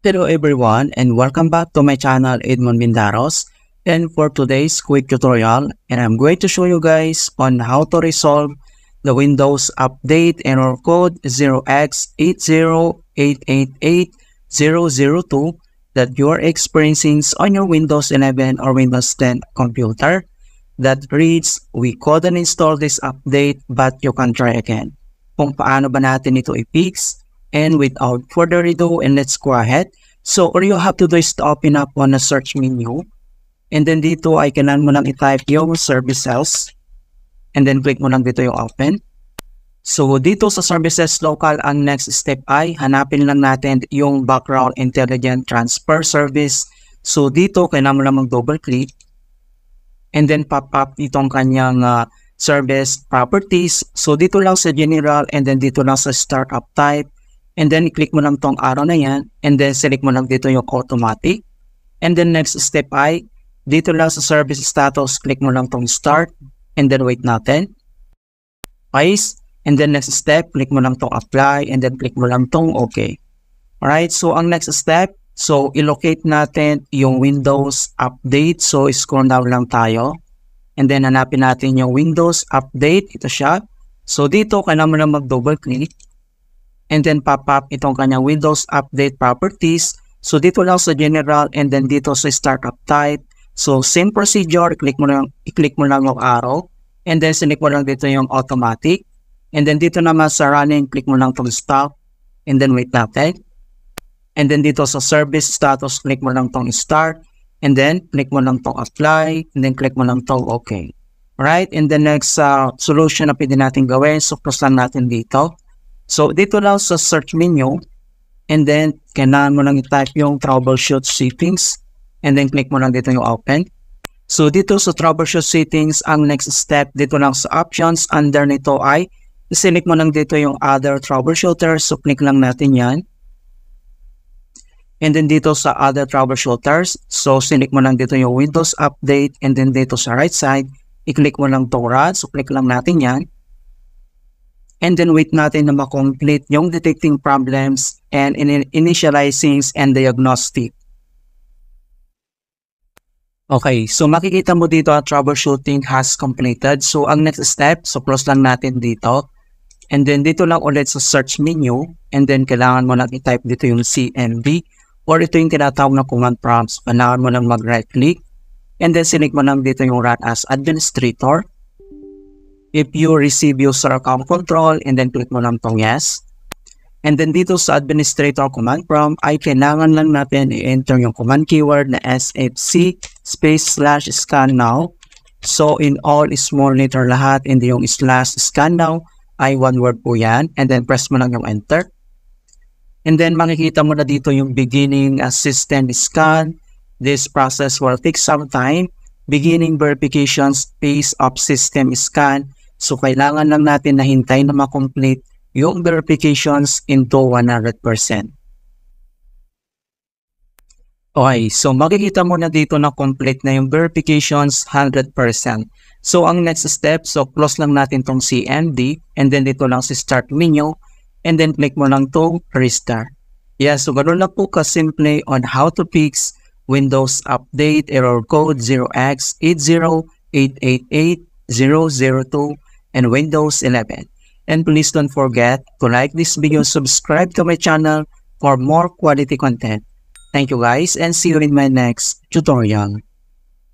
Hello everyone and welcome back to my channel Edmond Mindaros, and for today's quick tutorial, and I'm going to show you guys on how to resolve the Windows Update error code 0x808888002 that you are experiencing on your Windows 11 or Windows 10 computer that reads, "We couldn't install this update but you can try again." Kung paano ba natin ito i-fix? And without further ado, and let's go ahead. So all you have to do is to open up on the search menu. And then dito ay kailangan mo lang i-type yung services. And then click mo lang dito yung open. So dito sa services local, ang next step ay hanapin lang natin yung background intelligent transfer service. So dito kailangan mo lang mag-double click. And then pop up itong kanyang service properties. So dito lang sa general and then dito lang sa startup type. And then i-click mo lang tong arrow na yan. And then select mo lang dito yung automatic. And then next step ay dito lang sa service status, click mo lang tong start. And then wait natin. Guys. And then next step, click mo lang tong apply. And then click mo lang tong okay. Alright, so ang next step, so ilocate natin yung Windows Update. So scroll down lang tayo. And then hanapin natin yung Windows Update. Ito siya. So dito kailangan mo lang mag-double click. And then pop up itong kanyang Windows Update properties. So dito lang sa general and then dito sa startup type. So same procedure, i-click mo lang yung arrow. And then select mo lang dito yung automatic. And then dito naman sa running, click mo lang itong stop. And then wait natin. And then dito sa service status, click mo lang itong start. And then click mo lang itong apply. And then click mo lang itong okay. Alright, and the next solution na pwede natin gawin. So close lang natin dito. So dito lang sa search menu. And then kailangan mo lang i-type yung troubleshoot settings. And then click mo lang dito yung open. So dito sa troubleshoot settings, ang next step dito lang sa options, under nito ay select mo lang dito yung other troubleshooters. So click lang natin yan. And then dito sa other troubleshooters, so select mo lang dito yung Windows Update. And then dito sa right side, i-click mo lang to run. So click lang natin yan. And then wait natin na ma-complete yung detecting problems and initializing and diagnostic. Okay, so makikita mo dito ang troubleshooting has completed. So ang next step, so close lang natin dito. And then dito lang ulit sa search menu. And then kailangan mo lang i-type dito yung CMD or ito yung tinatawag na command prompts. Kailangan mo lang mag-right click. And then select mo lang dito yung run as administrator. If you receive user account control, and then click mo lang tong yes. And then dito sa administrator command prompt ay kailangan lang natin i-enter yung command keyword na sfc /scan now. So in all small letter lahat, and yung /scan now ay one word po yan. And then press mo lang yung enter. And then makikita mo na dito yung beginning system scan. This process will take some time. Beginning verifications phase of system scan. So, kailangan lang natin na hintayin na ma-complete yung verifications into 100%. Okay, so makikita mo na dito na complete na yung verifications 100%. So, ang next step, so close lang natin tong CMD and then dito lang si start menu and then click mo lang to restart. Yeah, so ganoon lang po ka-simple on how to fix Windows Update error code 0x808888002 and Windows 11. And please don't forget to like this video, subscribe to my channel for more quality content. Thank you guys and see you in my next tutorial.